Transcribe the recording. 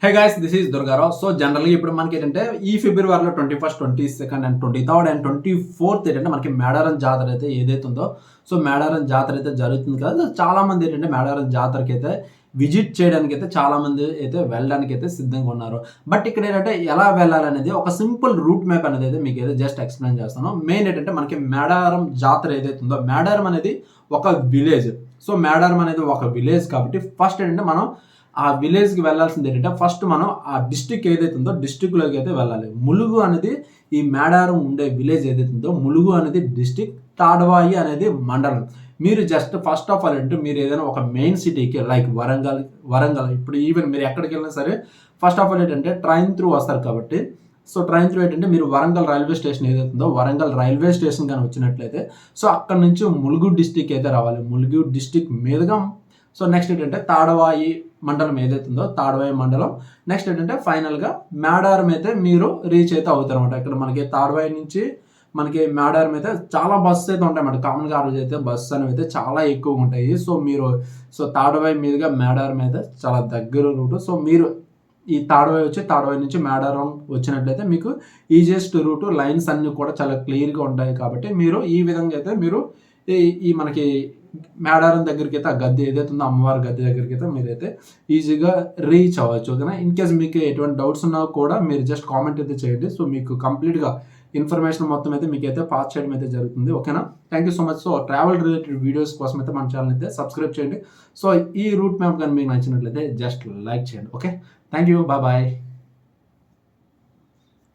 Hey guys, this is Durgarao. So జనరల్గా ఇప్పుడు మనకి ఏంటంటే ఈ ఫిబ్రవరిలో 21st, 22nd and 23rd and 24th ఏంటంటే మనకి మేడారం జాతర అయితే ఏదైతే ఉందో, సో మేడారం జాతర అయితే జరుగుతుంది కదా. చాలా మంది ఏంటంటే మేడారం జాతరకి అయితే విజిట్ చేయడానికి అయితే చాలా మంది అయితే వెళ్ళడానికి అయితే సిద్ధంగా ఉన్నారు. బట్ ఇక్కడ ఏంటంటే ఎలా వెళ్ళాలనేది ఒక సింపుల్ రూట్ మ్యాప్ అనేది అయితే మీకు అయితే జస్ట్ ఎక్స్ప్లెయిన్ చేస్తాను. మెయిన్ ఏంటంటే మనకి మేడారం జాతర ఏదైతే ఉందో, మేడారం అనేది ఒక విలేజ్. సో మేడారం అనేది ఒక విలేజ్ కాబట్టి ఫస్ట్ ఏంటంటే మనం ఆ విలేజ్కి వెళ్ళాల్సింది ఏంటంటే ఫస్ట్ మనం ఆ డిస్టిక్ ఏదైతే ఉందో డిస్టిక్లోకి అయితే వెళ్ళాలి. ములుగు అనేది ఈ మేడారం ఉండే విలేజ్ ఏదైతే ఉందో ములుగు అనేది డిస్టిక్, తాడవాయి అనేది మండలం. మీరు జస్ట్ ఫస్ట్ ఆఫ్ ఆల్ అంటే మీరు ఏదైనా ఒక మెయిన్ సిటీకి లైక్ వరంగల్ ఇప్పుడు ఈవెన్ మీరు ఎక్కడికి వెళ్ళినా సరే ఫస్ట్ ఆఫ్ ఆల్ ఏంటంటే ట్రైన్ త్రూ వస్తారు కాబట్టి, సో ట్రైన్ త్రూ ఏంటంటే మీరు వరంగల్ రైల్వే స్టేషన్ ఏదైతే ఉందో వరంగల్ రైల్వే స్టేషన్ కానీ వచ్చినట్లయితే సో అక్కడ నుంచి ములుగు డిస్టిక్ అయితే రావాలి. ములుగు డిస్టిక్ మీదుగా సో నెక్స్ట్ ఏంటంటే తాడవాయి మండలం ఏదైతే ఉందో తాడవాయి మండలం, నెక్స్ట్ ఏంటంటే ఫైనల్గా మేడారం అయితే మీరు రీచ్ అయితే అవుతారు అనమాట. ఇక్కడ మనకి తాడవాయి నుంచి మనకి మేడారం అయితే చాలా బస్సు అయితే ఉంటాయి అన్నమాట. కామన్గా ఆ రోజు అయితే బస్సు అనేవి అయితే చాలా ఎక్కువగా ఉంటాయి. సో మీరు తాడవాయి మీదుగా మేడారం అయితే చాలా దగ్గర రూటు. సో మీరు ఈ తాడవాయి వచ్చి తాడవాయి నుంచి మేడారం వచ్చినట్లయితే మీకు ఈజియెస్ట్ రూటు, లైన్స్ అన్నీ కూడా చాలా క్లియర్గా ఉంటాయి. కాబట్టి మీరు ఈ విధంగా అయితే మీరు ఈ మనకి మేడారం దగ్గరికి అయితే ఆ గద్దె ఏదైతే ఉందో అమ్మవారి గద్దె దగ్గరికి అయితే మీరైతే ఈజీగా రీచ్ అవ్వచ్చు. ఓకేనా? ఇన్ కేస్ మీకు ఎటువంటి డౌట్స్ ఉన్నా కూడా మీరు జస్ట్ కామెంట్ అయితే చేయండి. సో మీకు కంప్లీట్గా ఇన్ఫర్మేషన్ మొత్తం అయితే మీకు అయితే పాస్ చేయడం అయితే జరుగుతుంది. ఓకేనా? Thank you so much. So travel related videos కోసం అయితే మన ఛానల్ అయితే సబ్స్క్రైబ్ చేయండి. సో ఈ రూట్ మ్యాప్ కానీ మీకు నచ్చినట్లయితే జస్ట్ లైక్ చేయండి. Okay, thank you, bye.